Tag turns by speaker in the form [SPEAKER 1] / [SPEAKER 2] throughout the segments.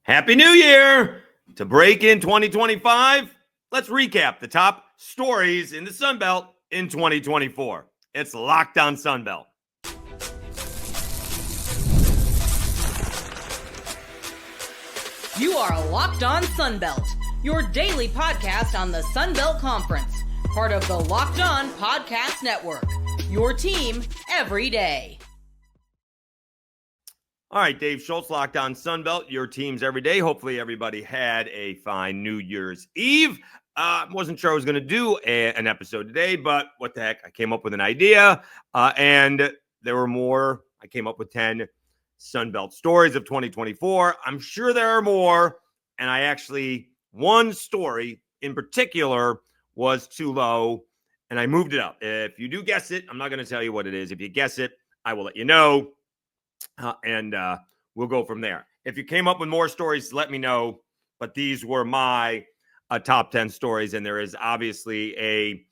[SPEAKER 1] Happy New Year! To break in 2025, let's recap the top stories in the Sun Belt in 2024. It's Locked On Sun Belt.
[SPEAKER 2] You are Locked On Sun Belt, your daily podcast on the Sun Belt Conference, part of the Locked On Podcast Network, your team every day.
[SPEAKER 1] All right, Dave Schultz, Locked On Sun Belt, your teams every day. Hopefully everybody had a fine New Year's Eve. Wasn't sure I was going to do an episode today, but what the heck? I came up with an idea, and there were more. I came up with 10 Sun Belt stories of 2024. I'm sure there are more, and one story in particular was too low, and I moved it up. If you do guess it, I'm not going to tell you what it is. If you guess it, I will let you know. And we'll go from there. If you came up with more stories, let me know. But these were my top 10 stories. And there is obviously a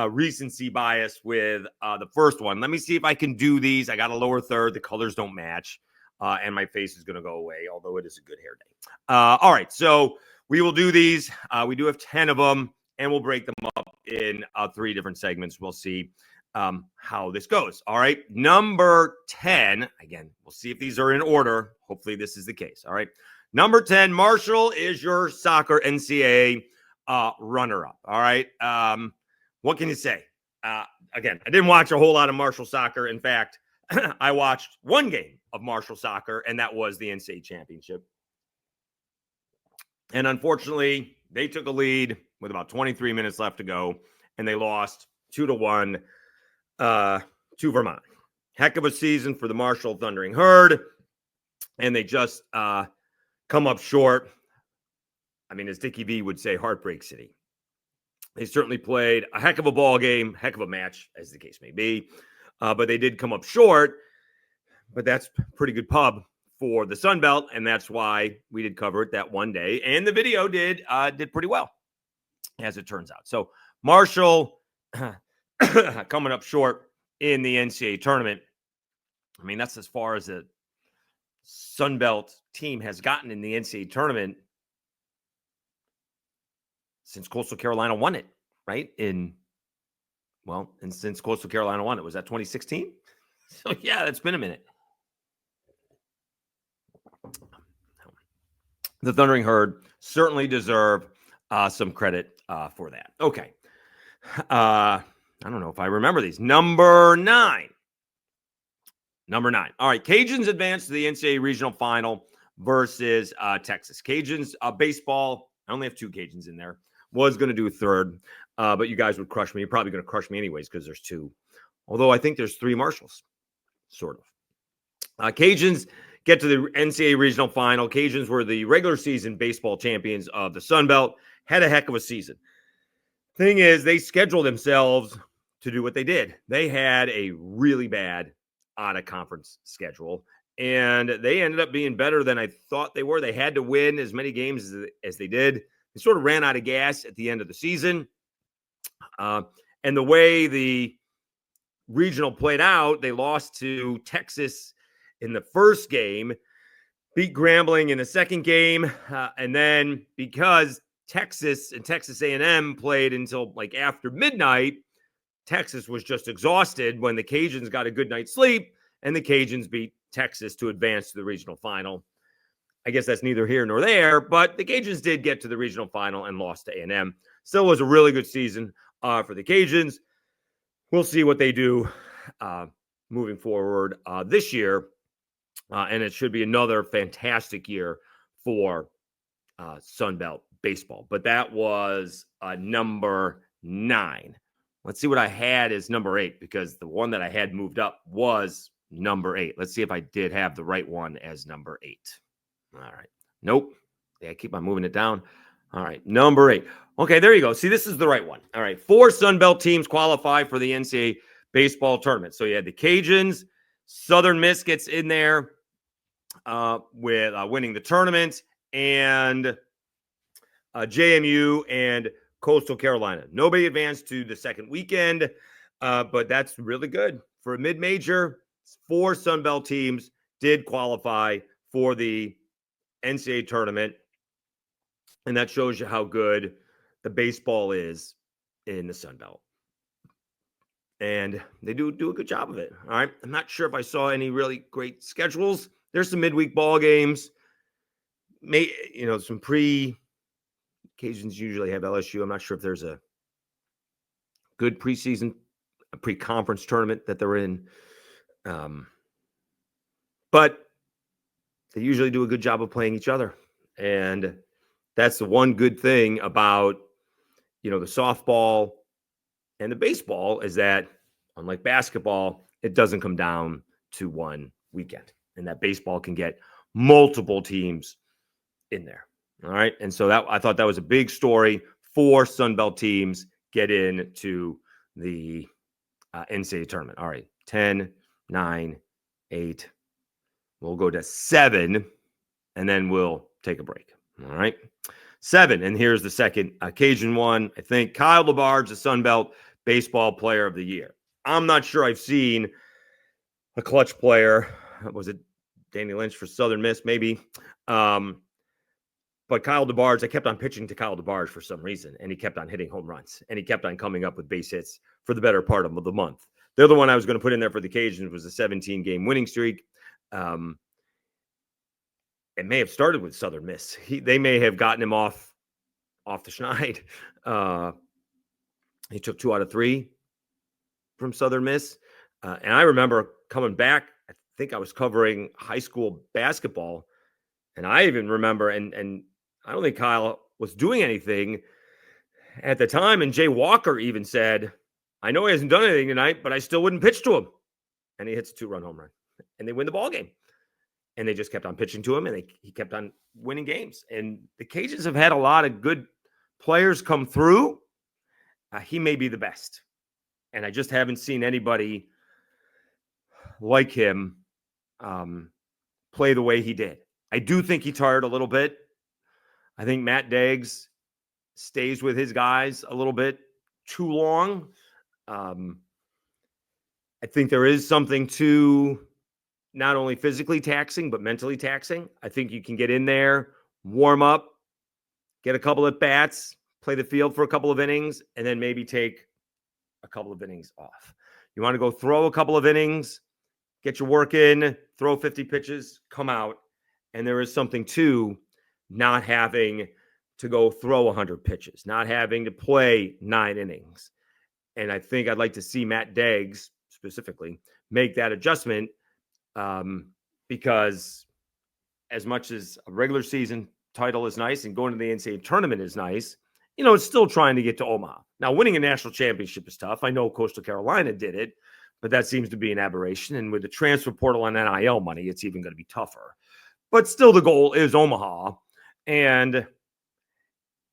[SPEAKER 1] recency bias with the first one. Let me see if I can do these. I got a lower third. The colors don't match. And my face is going to go away, although it is a good hair day. All right. So we will do these. We do have 10 of them. And we'll break them up in 3 different segments. We'll see how this goes. All right. Number 10. Again, we'll see if these are in order. Hopefully this is the case. All right. Number 10, Marshall is your soccer NCAA runner-up. All right. What can you say? Again, I didn't watch a whole lot of Marshall soccer. In fact, I watched one game of Marshall soccer, and that was the NCAA championship. And unfortunately, they took a lead with about 23 minutes left to go, and they lost 2-1. To Vermont. Heck of a season for the Marshall Thundering Herd, and they just come up short. I mean, as Dickie V would say, Heartbreak City. They certainly played a heck of a ball game, heck of a match, as the case may be, but they did come up short. But that's pretty good pub for the Sun Belt, and that's why we did cover it that one day. And the video did pretty well, as it turns out. So Marshall coming up short in the NCAA tournament. I mean, that's as far as a Sun Belt team has gotten in the NCAA tournament since Coastal Carolina won it, right? And since Coastal Carolina won it, was that 2016? So yeah, that's been a minute. The Thundering Herd certainly deserve some credit for that. Okay. I don't know if I remember these. Number 9. All right. Cajuns advanced to the NCAA regional final versus Texas. Cajuns baseball. I only have 2 Cajuns in there. Was going to do third, but you guys would crush me. You're probably going to crush me anyways because there's 2. Although I think there's 3 Marshalls, sort of. Cajuns get to the NCAA regional final. Cajuns were the regular season baseball champions of the Sun Belt. Had a heck of a season. Thing is, they scheduled themselves to do what they did. They had a really bad out-of-conference schedule, and they ended up being better than I thought they were. They had to win as many games as they did. They sort of ran out of gas at the end of the season. And the way the regional played out, they lost to Texas in the first game, beat Grambling in the second game, and then because Texas and Texas A&M played until like after midnight, Texas was just exhausted when the Cajuns got a good night's sleep, and the Cajuns beat Texas to advance to the regional final. I guess that's neither here nor there, but the Cajuns did get to the regional final and lost to A&M. Still was a really good season for the Cajuns. We'll see what they do moving forward this year, and it should be another fantastic year for Sun Belt baseball. But that was number 9. Let's see what I had as number 8, because the one that I had moved up was number 8. Let's see if I did have the right one as number 8. All right. Nope. Yeah, I keep on moving it down. All right. Number 8. Okay, there you go. See, this is the right one. All right. 4 Sun Belt teams qualify for the NCAA baseball tournament. So you had the Cajuns, Southern Miss gets in there with winning the tournament, and JMU and Coastal Carolina. Nobody advanced to the second weekend, but that's really good. For a mid-major, 4 Sun Belt teams did qualify for the NCAA tournament. And that shows you how good the baseball is in the Sun Belt. And they do a good job of it. All right. I'm not sure if I saw any really great schedules. There's some midweek ball games. Some Cajuns usually have LSU. I'm not sure if there's a good preseason, a pre-conference tournament that they're in. But they usually do a good job of playing each other. And that's the one good thing about, the softball and the baseball is that, unlike basketball, it doesn't come down to one weekend. And that baseball can get multiple teams in there. All right. And so I thought that was a big story. 4 Sun Belt teams get into the NCAA tournament. All right. 10, 9, 8. We'll go to 7, and then we'll take a break. All right. 7. And here's the second Cajun one. I think Kyle DeBarge, the Sun Belt Baseball Player of the Year. I'm not sure I've seen a clutch player. Was it Danny Lynch for Southern Miss? Maybe. But Kyle DeBarge, I kept on pitching to Kyle DeBarge for some reason, and he kept on hitting home runs, and he kept on coming up with base hits for the better part of the month. The other one I was going to put in there for the Cajuns was a 17-game winning streak. It may have started with Southern Miss. They may have gotten him off the schneid. He took 2 out of 3 from Southern Miss. And I remember coming back, I think I was covering high school basketball. And I even remember, and I don't think Kyle was doing anything at the time. And Jay Walker even said, I know he hasn't done anything tonight, but I still wouldn't pitch to him. And he hits a 2-run home run. And they win the ball game. And they just kept on pitching to him, and he kept on winning games. And the Cajuns have had a lot of good players come through. He may be the best. And I just haven't seen anybody like him play the way he did. I do think he tired a little bit. I think Matt Deggs stays with his guys a little bit too long. I think there is something to not only physically taxing, but mentally taxing. I think you can get in there, warm up, get a couple of bats, play the field for a couple of innings, and then maybe take a couple of innings off. You want to go throw a couple of innings, get your work in, throw 50 pitches, come out. And there is something to not having to go throw 100 pitches, not having to play 9 innings. And I think I'd like to see Matt Deggs specifically make that adjustment. Because as much as a regular season title is nice and going to the NCAA tournament is nice, it's still trying to get to Omaha. Now, winning a national championship is tough. I know Coastal Carolina did it, but that seems to be an aberration. And with the transfer portal and NIL money, it's even going to be tougher. But still, the goal is Omaha. And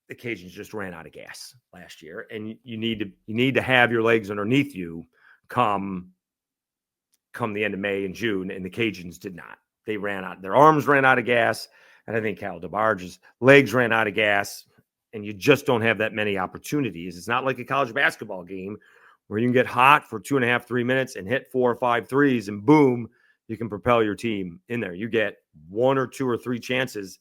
[SPEAKER 1] the Cajuns just ran out of gas last year. And you need to have your legs underneath you come the end of May and June, and the Cajuns did not. They ran out. Their arms ran out of gas, and I think Kyle DeBarge's legs ran out of gas, and you just don't have that many opportunities. It's not like a college basketball game where you can get hot for 2.5, 3 minutes and hit 4 or 5 threes, and boom, you can propel your team in there. You get 1 or 2 or 3 chances.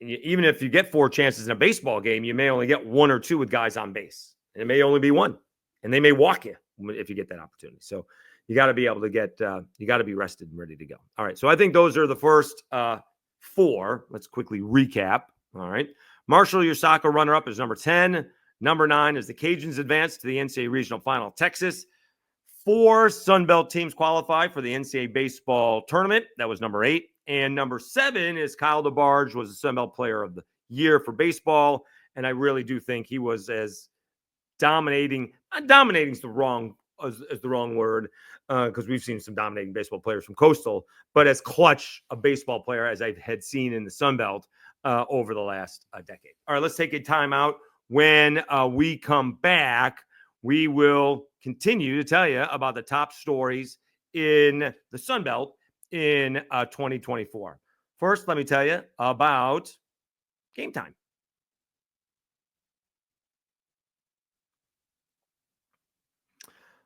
[SPEAKER 1] And even if you get 4 chances in a baseball game, you may only get 1 or 2 with guys on base, and it may only be 1, and they may walk you if you get that opportunity. So you got to be able to you got to be rested and ready to go. All right. So I think those are the first 4. Let's quickly recap. All right. Marshall, your soccer runner-up, is number 10. Number 9 is the Cajuns advance to the NCAA Regional Final, Texas. 4 Sun Belt teams qualify for the NCAA baseball tournament. That was number 8. And number 7 is Kyle DeBarge was the Sun Belt Player of the Year for baseball. And I really do think he was as dominating. Dominating is the wrong word, because we've seen some dominating baseball players from Coastal, but as clutch a baseball player as I had seen in the Sun Belt over the last decade. All right, let's take a timeout. When we come back, we will continue to tell you about the top stories in the Sun Belt in 2024. First, let me tell you about Game Time.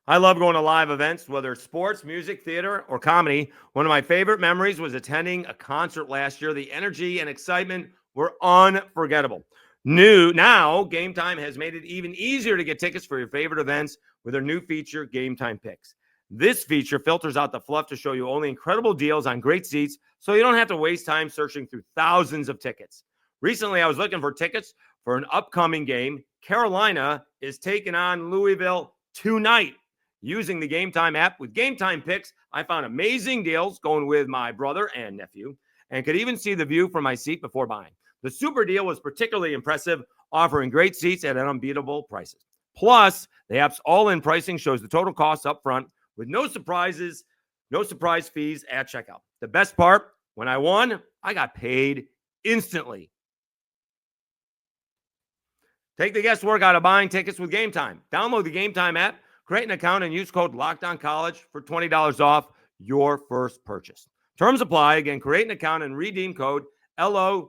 [SPEAKER 1] I love going to live events, whether it's sports, music, theater, or comedy. One of my favorite memories was attending a concert last year. The energy and excitement were unforgettable. Now, Game Time has made it even easier to get tickets for your favorite events with their new feature, Game Time Picks. This feature filters out the fluff to show you only incredible deals on great seats, so you don't have to waste time searching through thousands of tickets. Recently, I was looking for tickets for an upcoming game. Carolina is taking on Louisville tonight. Using the Game Time app with Game Time Picks, I found amazing deals going with my brother and nephew and could even see the view from my seat before buying. The super deal was particularly impressive, offering great seats at unbeatable prices. Plus, the app's all-in pricing shows the total cost up front with no surprises, no surprise fees at checkout. The best part, when I won, I got paid instantly. Take the guesswork out of buying tickets with Game Time. Download the Game Time app, create an account, and use code LOCKEDONCollege for $20 off your first purchase. Terms apply. Again, create an account and redeem code LOCKEDONCOLLEGE,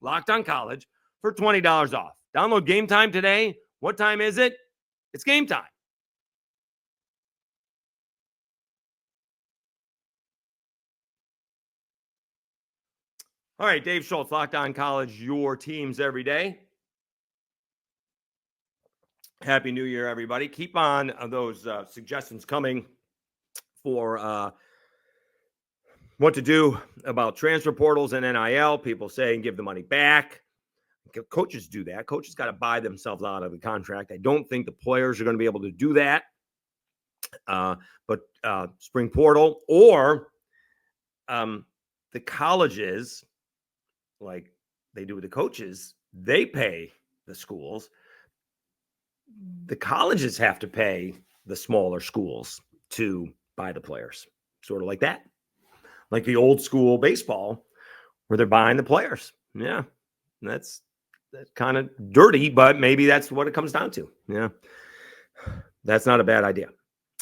[SPEAKER 1] LOCKEDONCollege, for $20 off. Download Game Time today. What time is it? It's game time. All right, Dave Schultz, Locked On College, your teams every day. Happy New Year, everybody. Keep on those suggestions coming for what to do about transfer portals and NIL. People saying give the money back. Coaches do that. Coaches got to buy themselves out of the contract. I don't think the players are going to be able to do that. But spring portal or the colleges, like they do with the coaches, they pay the schools. The colleges have to pay the smaller schools to buy the players, sort of like that. Like the old school baseball where they're buying the players. Yeah, that's kind of dirty, but maybe that's what it comes down to. Yeah, that's not a bad idea.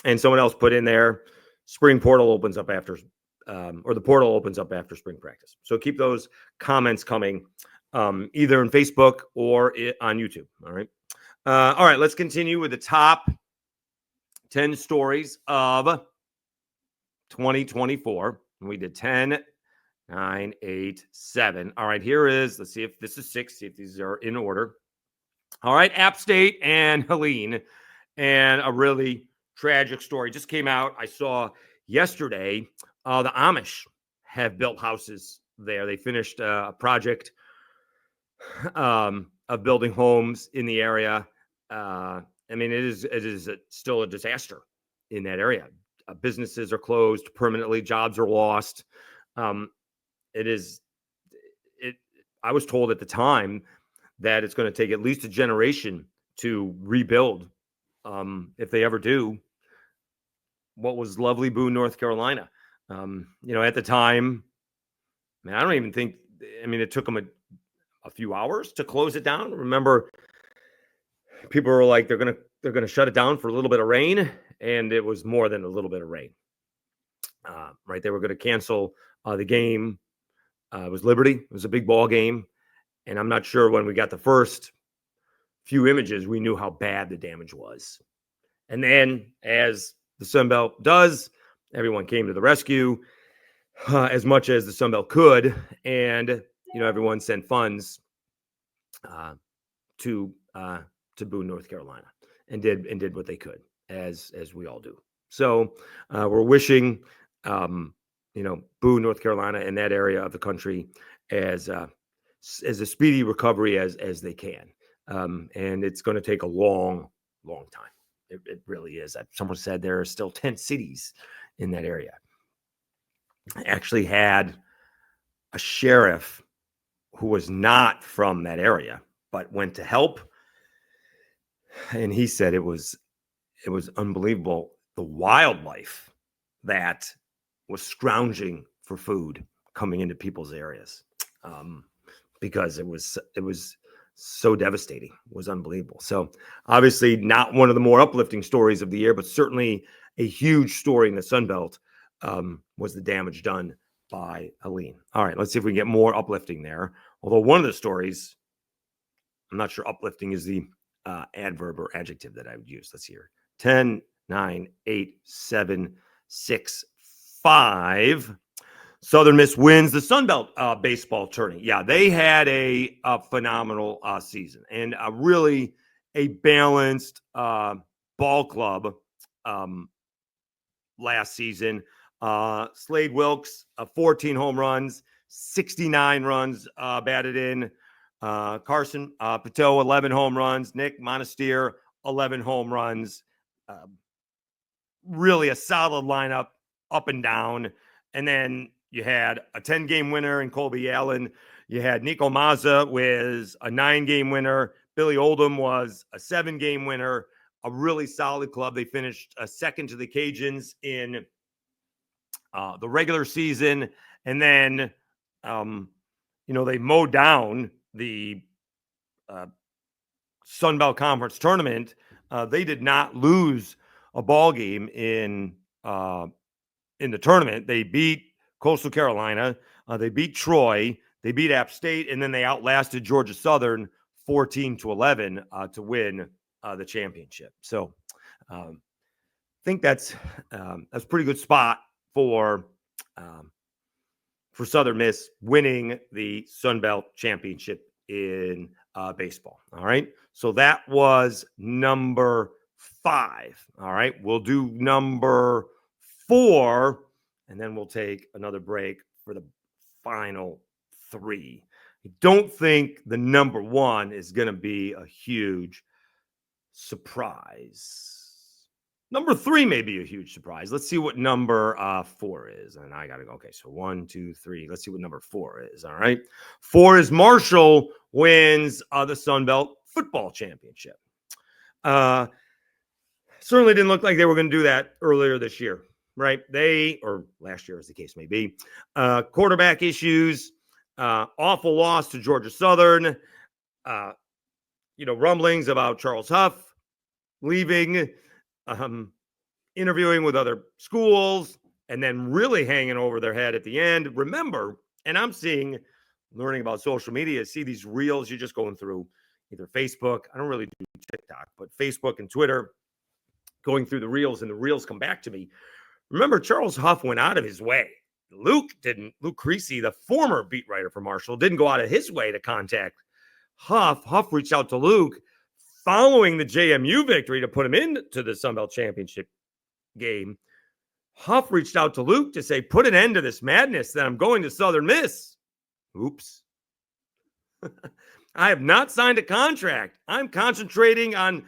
[SPEAKER 1] And someone else put in there, spring portal opens up after, or the portal opens up after spring practice. So keep those comments coming, either on Facebook or on YouTube. All right. All right, let's continue with the top 10 stories of 2024. We did 10, 9, 8, 7. All right, here is, let's see if this is 6, see if these are in order. All right, App State and Helene, and a really tragic story just came out. I saw yesterday the Amish have built houses there. They finished a project of building homes in the area. I mean, it is still a disaster in that area. Businesses are closed permanently. Jobs are lost. I was told at the time that it's going to take at least a generation to rebuild, if they ever do, what was lovely Boone, North Carolina. At the time, man, I don't even think, it took them a few hours to close it down. Remember, people were like, they're gonna shut it down for a little bit of rain, and it was more than a little bit of rain. Right, they were going to cancel the game. It was Liberty. It was a big ball game, and I'm not sure when we got the first few images, we knew how bad the damage was. And then, as the Sun Belt does, everyone came to the rescue as much as the Sun Belt could, and everyone sent funds to Boone, North Carolina, and did what they could, as we all do. So we're wishing Boone, North Carolina, and that area of the country as a speedy recovery as they can. And it's going to take a long, long time. It really is. Someone said there are still 10 cities in that area. I actually had a sheriff who was not from that area, but went to help. And he said it was unbelievable, the wildlife that was scrounging for food coming into people's areas, because it was so devastating. It was unbelievable. So obviously not one of the more uplifting stories of the year, but certainly a huge story in the Sun Belt was the damage done by Helene. All right, let's see if we can get more uplifting there. Although one of the stories, I'm not sure uplifting is the adverb or adjective that I would use. Let's see here. 10, 9, 8, 7, 6, 5. Southern Miss wins the Sun Belt baseball tourney. Yeah, they had a phenomenal season and really a balanced ball club last season. Slade Wilkes, 14 home runs, 69 runs batted in. Carson Pateau, 11 home runs. Nick Monastir, 11 home runs. Really a solid lineup up and down. And then you had a 10-game winner in Colby Allen. You had Nico Mazza with a 9-game winner. Billy Oldham was a 7-game winner. A really solid club. They finished second to the Cajuns in the regular season. And then, they mowed down the Sun Belt Conference tournament. They did not lose a ball game in the tournament. They beat Coastal Carolina. They beat Troy. They beat App State, and then they outlasted Georgia Southern 14-11 to win the championship. So, I think that's a pretty good spot for Southern Miss winning the Sun Belt Championship in baseball. All right. So that was number 5. All right. We'll do number 4, and then we'll take another break for the final 3. I don't think the number 1 is going to be a huge surprise. Number 3 may be a huge surprise. Let's see what number 4 is. And I got to go. Okay, so 1, 2, 3. Let's see what number 4 is. All right. 4 is Marshall wins the Sun Belt Football Championship. Certainly didn't look like they were going to do that earlier this year, right? Or last year, as the case may be. Quarterback issues, awful loss to Georgia Southern, rumblings about Charles Huff leaving, interviewing with other schools, and then really hanging over their head at the end. Remember, and I'm learning about social media, see these reels you're just going through, either Facebook, I don't really do TikTok, but Facebook and Twitter, going through the reels, and the reels come back to me. Remember, Charles Huff went out of his way. Luke Creasy, the former beat writer for Marshall, didn't go out of his way to contact Huff. Huff reached out to Luke following the JMU victory to put him into the Sun Belt Championship game. Huff reached out to Luke to say, put an end to this madness that I'm going to Southern Miss. Oops. I have not signed a contract. I'm concentrating on,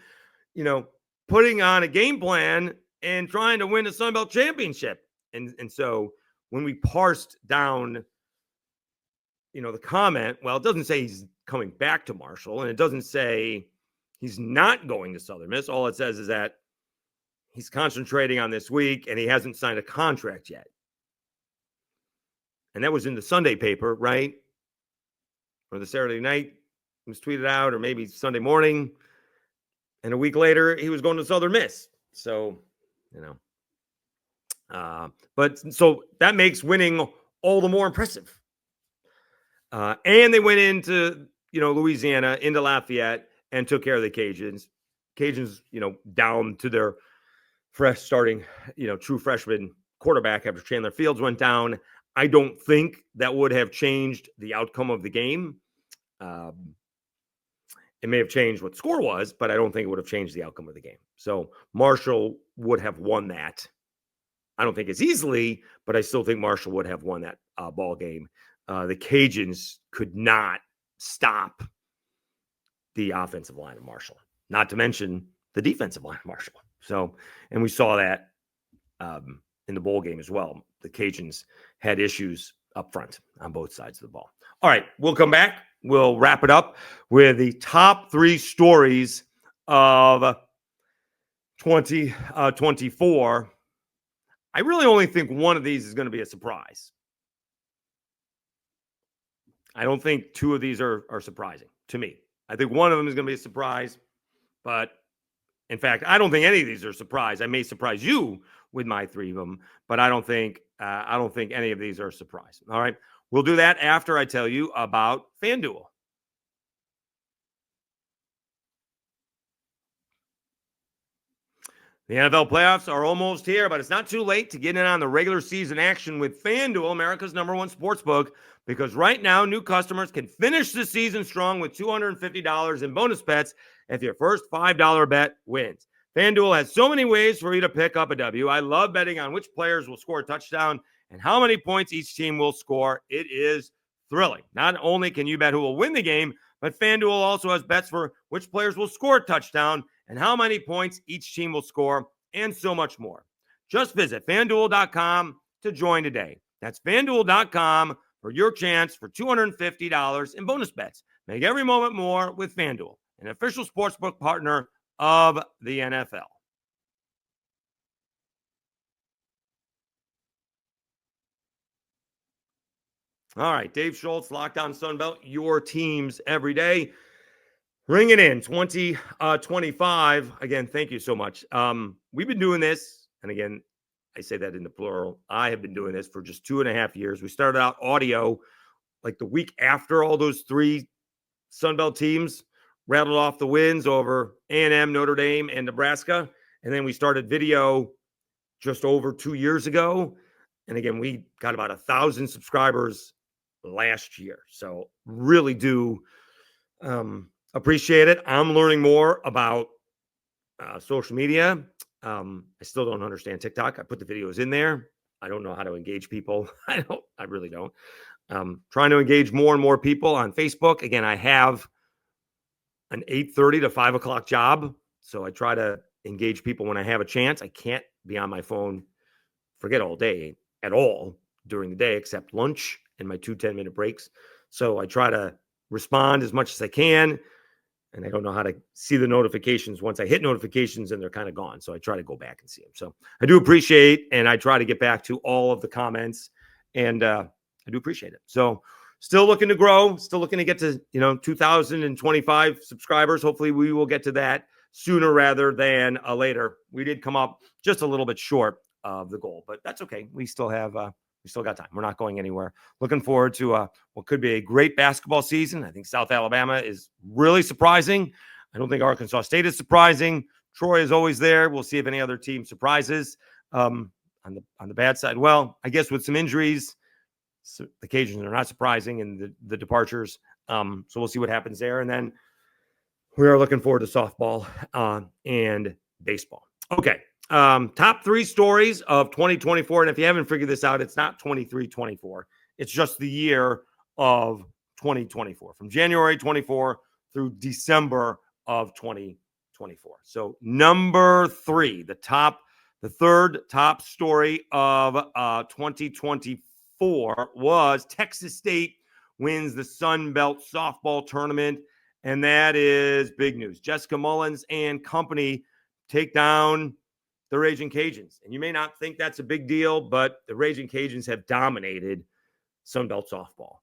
[SPEAKER 1] putting on a game plan and trying to win a Sun Belt Championship. And so when we parsed down, the comment, well, it doesn't say he's coming back to Marshall, and it doesn't say he's not going to Southern Miss. All it says is that he's concentrating on this week and he hasn't signed a contract yet. And that was in the Sunday paper, right? Or the Saturday night, it was tweeted out, or maybe Sunday morning. And a week later, he was going to Southern Miss. So, but so that makes winning all the more impressive. And they went into, Louisiana, into Lafayette, and took care of the Cajuns. Cajuns, down to their fresh starting, true freshman quarterback after Chandler Fields went down. I don't think that would have changed the outcome of the game. It may have changed what the score was, but I don't think it would have changed the outcome of the game. So Marshall would have won that. I don't think as easily, but I still think Marshall would have won that ball game. The Cajuns could not stop the offensive line of Marshall, not to mention the defensive line of Marshall. So, and we saw that in the bowl game as well. The Cajuns had issues up front on both sides of the ball. All right, we'll come back. We'll wrap it up with the top 3 stories of 2024. I really only think one of these is going to be a surprise. I don't think 2 of these are surprising to me. I think one of them is going to be a surprise, but in fact, I don't think any of these are a surprise. I may surprise you with my 3 of them, but I don't think any of these are a surprise. All right. We'll do that after I tell you about FanDuel. The NFL playoffs are almost here, but it's not too late to get in on the regular season action with FanDuel, America's #1 sportsbook, because right now new customers can finish the season strong with $250 in bonus bets if your first $5 bet wins. FanDuel has so many ways for you to pick up a W. I love betting on which players will score a touchdown and how many points each team will score. It is thrilling. Not only can you bet who will win the game, but FanDuel also has bets for which players will score a touchdown and how many points each team will score, and so much more. Just visit FanDuel.com to join today. That's FanDuel.com for your chance for $250 in bonus bets. Make every moment more with FanDuel, an official sportsbook partner of the NFL. All right, Dave Schultz, Lockdown Sunbelt, your teams every day. Ring it in, 2025. Again, thank you so much. We've been doing this, and again, I say that in the plural. I have been doing this for just 2.5 years. We started out audio like the week after all those 3 Sunbelt teams rattled off the wins over A&M, Notre Dame, and Nebraska. And then we started video just over 2 years ago. And again, we got about 1,000 subscribers last year. So really do appreciate it. I'm learning more about social media. I still don't understand TikTok. I put the videos in there. I don't know how to engage people. I really don't. Trying to engage more and more people on Facebook. Again, I have an 8:30 to 5 o'clock job. So I try to engage people when I have a chance. I can't be on my phone, forget all day at all during the day, except lunch and my 2 10-minute breaks. So I try to respond as much as I can. And I don't know how to see the notifications once I hit notifications and they're kind of gone. So I try to go back and see them. So I do appreciate, and I try to get back to all of the comments, and I do appreciate it. So still looking to grow, still looking to get to, 2,025 subscribers. Hopefully we will get to that sooner rather than later. We did come up just a little bit short of the goal, but that's okay. We still got time. We're not going anywhere. Looking forward to what could be a great basketball season. I think South Alabama is really surprising. I don't think Arkansas State is surprising. Troy is always there. We'll see if any other team surprises on the bad side. Well, I guess with some injuries, so the Cajuns are not surprising in the departures. So we'll see what happens there. And then we are looking forward to softball and baseball. Okay. Top 3 stories of 2024. And if you haven't figured this out, it's not 23-24. It's just the year of 2024, from January 24 through December of 2024. So number 3, the third top story of 2024 was Texas State wins the Sun Belt softball tournament. And that is big news. Jessica Mullins and company take down the Ragin Cajuns. And you may not think that's a big deal, but the Ragin Cajuns have dominated Sunbelt softball.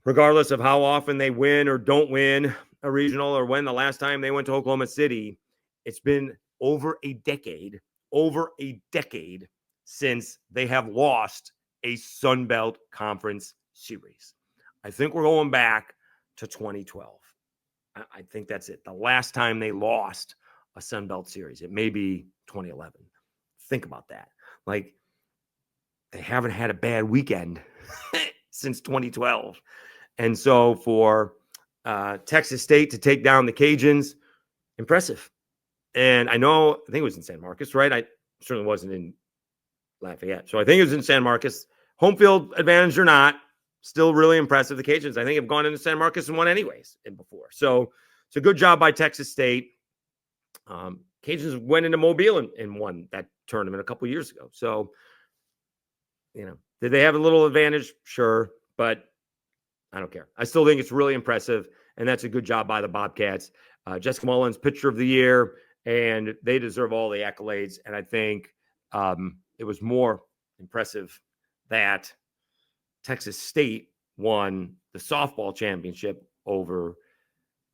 [SPEAKER 1] Regardless of how often they win or don't win a regional, or when the last time they went to Oklahoma City, it's been over a decade since they have lost a Sunbelt Conference series. I think we're going back to 2012. I think that's it. The last time they lost a Sunbelt series. It may be 2011. Think about that. Like, they haven't had a bad weekend since 2012. And so for Texas State to take down the Cajuns, impressive. And I think it was in San Marcos, right? I certainly wasn't in Lafayette. So I think it was in San Marcos. Home field advantage or not, still really impressive. The Cajuns, I think, have gone into San Marcos and won anyways before. So it's a good job by Texas State. Cajuns went into Mobile and won that tournament a couple years ago. So, did they have a little advantage? Sure, but I don't care. I still think it's really impressive, and that's a good job by the Bobcats. Jessica Mullins, pitcher of the year, and they deserve all the accolades. And I think it was more impressive that Texas State won the softball championship over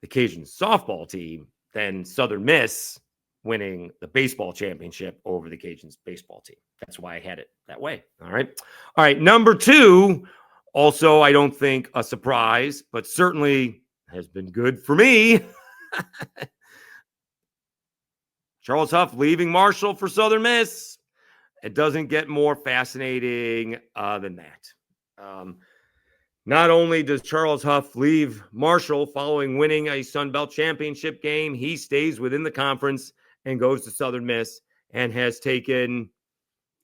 [SPEAKER 1] the Cajuns softball team than Southern Miss winning the baseball championship over the Cajuns baseball team. That's why I had it that way. All right. Number 2, also, I don't think a surprise, but certainly has been good for me. Charles Huff leaving Marshall for Southern Miss. It doesn't get more fascinating than that. Not only does Charles Huff leave Marshall following winning a Sun Belt championship game, he stays within the conference and goes to Southern Miss and has taken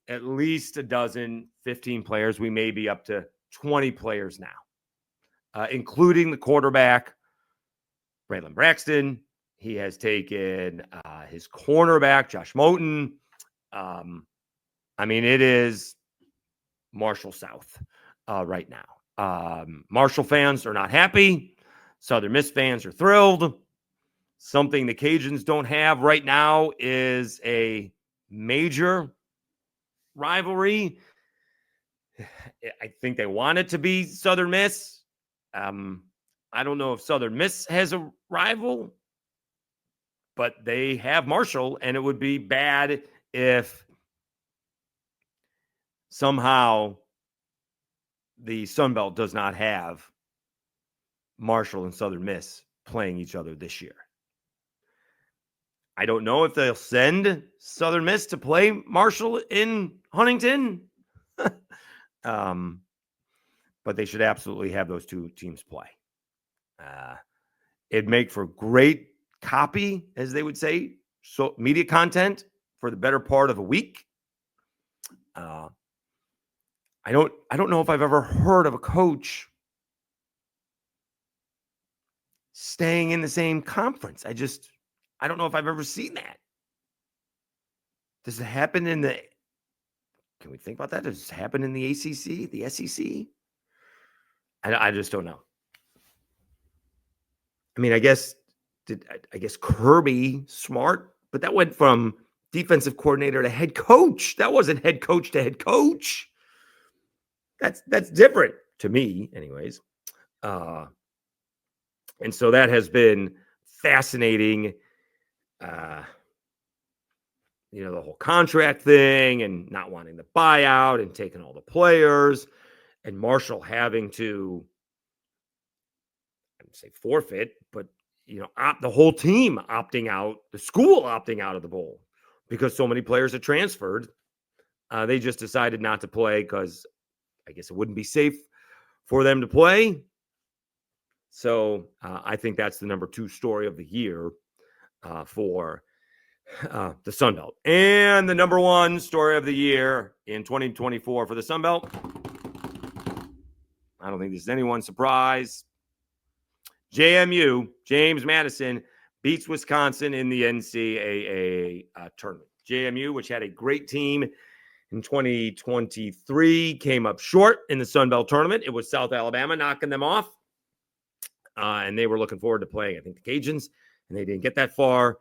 [SPEAKER 1] at least a dozen, 15 players. We may be up to 20 players now, including the quarterback, Braylon Braxton. He has taken his cornerback, Josh Moten. It is Marshall South right now. Marshall fans are not happy. Southern Miss fans are thrilled. Something the Cajuns don't have right now is a major rivalry. I think they want it to be Southern Miss. I don't know if Southern Miss has a rival, but they have Marshall, and it would be bad if somehow the Sun Belt does not have Marshall and Southern Miss playing each other this year. I don't know if they'll send Southern Miss to play Marshall in Huntington, but they should absolutely have those two teams play. It'd make for great copy, as they would say, so media content for the better part of a week. I don't know if I've ever heard of a coach staying in the same conference. I don't know if I've ever seen that. Does it happen in the? Can we think about that? Does it happen in the ACC, the SEC? I just don't know. I guess Kirby Smart, but that went from defensive coordinator to head coach. That wasn't head coach to head coach. That's different to me, anyways. And so that has been fascinating. The whole contract thing and not wanting the buyout and taking all the players, and Marshall having to, I would say forfeit, but the whole team opting out, the school opting out of the bowl because so many players are transferred. They just decided not to play because I guess it wouldn't be safe for them to play. So I think that's the number 2 story of the year for the Sun Belt. And the number 1 story of the year in 2024 for the Sun Belt, I don't think this is anyone's surprise. JMU, James Madison, beats Wisconsin in the NCAA tournament. JMU, which had a great team in 2023, came up short in the Sun Belt tournament. It was South Alabama knocking them off. And they were looking forward to playing, I think, the Cajuns, and they didn't get that far.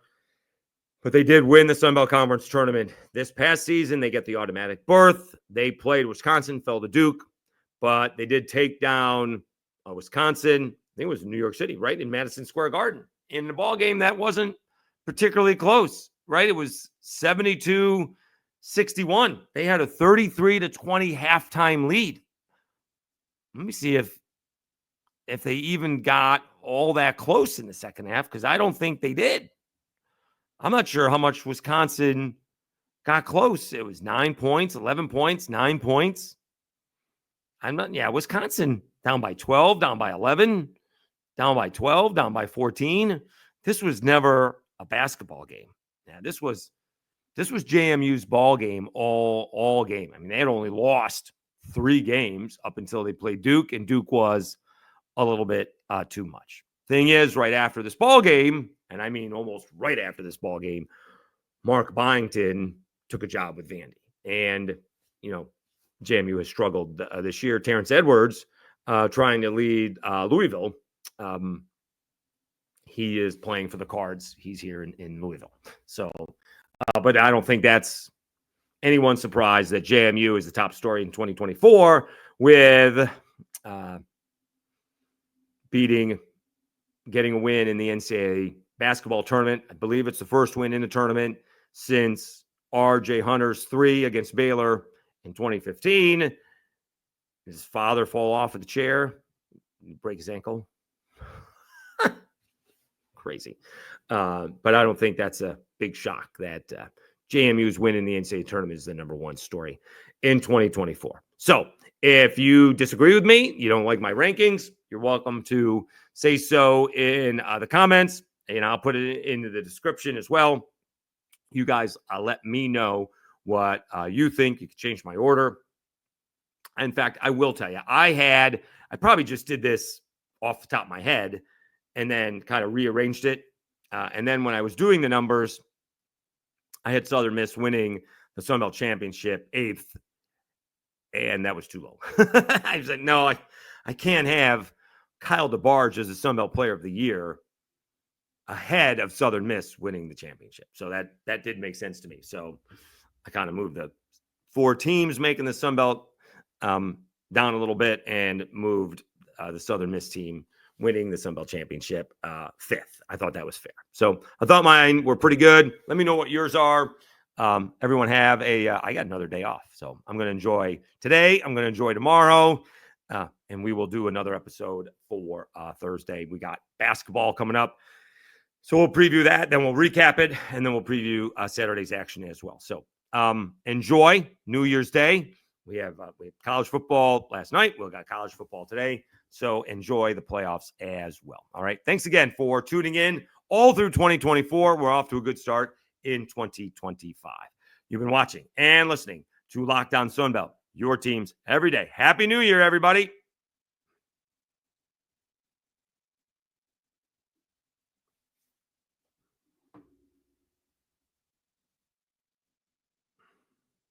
[SPEAKER 1] But they did win the Sun Belt Conference tournament this past season. They get the automatic berth. They played Wisconsin, fell to Duke, but they did take down Wisconsin. I think it was in New York City, right, in Madison Square Garden, in a ball game that wasn't particularly close, right? It was 72-61. They had a 33-20 halftime lead. Let me see if they even got all that close in the second half, because I don't think they did. I'm not sure how much Wisconsin got close. It was 9 points, 11 points, 9 points. Wisconsin down by 12, down by 11, down by 12, down by 14. This was never a basketball game. Yeah, this was JMU's ball game all game. They had only lost 3 games up until they played Duke, and Duke was a little bit too much. Thing is, right after this ball game, and I mean almost right after this ball game, Mark Byington took a job with Vandy. And, JMU has struggled this year. Terrence Edwards trying to lead Louisville. He is playing for the Cards. He's here in Louisville. So, but I don't think that's anyone's surprise that JMU is the top story in 2024 with getting a win in the NCAA basketball tournament. I believe it's the first win in the tournament since R.J. Hunter's 3 against Baylor in 2015. His father fall off of the chair, break his ankle. Crazy. But I don't think that's a big shock that JMU's winning the NCAA tournament is the number one story in 2024. So if you disagree with me, you don't like my rankings, you're welcome to say so in the comments, and I'll put it into the description as well. You guys let me know what you think. You can change my order. In fact, I will tell you, I probably just did this off the top of my head and then kind of rearranged it. And then when I was doing the numbers, I had Southern Miss winning the Sun Belt Championship 8th, and that was too low. I was like, no, I can't have Kyle DeBarge as the Sun Belt Player of the Year ahead of Southern Miss winning the championship. So that did make sense to me. So I kind of moved the 4 teams making the Sun Belt down a little bit and moved the Southern Miss team winning the Sun Belt Championship 5th. I thought that was fair. So I thought mine were pretty good. Let me know what yours are. Everyone have I got another day off. So I'm going to enjoy today. I'm going to enjoy tomorrow. And we will do another episode for Thursday. We got basketball coming up. So we'll preview that, then we'll recap it, and then we'll preview Saturday's action as well. So enjoy New Year's Day. We have college football last night. We've got college football today. So enjoy the playoffs as well. All right. Thanks again for tuning in all through 2024. We're off to a good start in 2025. You've been watching and listening to Locked On Sunbelt, your teams every day. Happy New Year, everybody.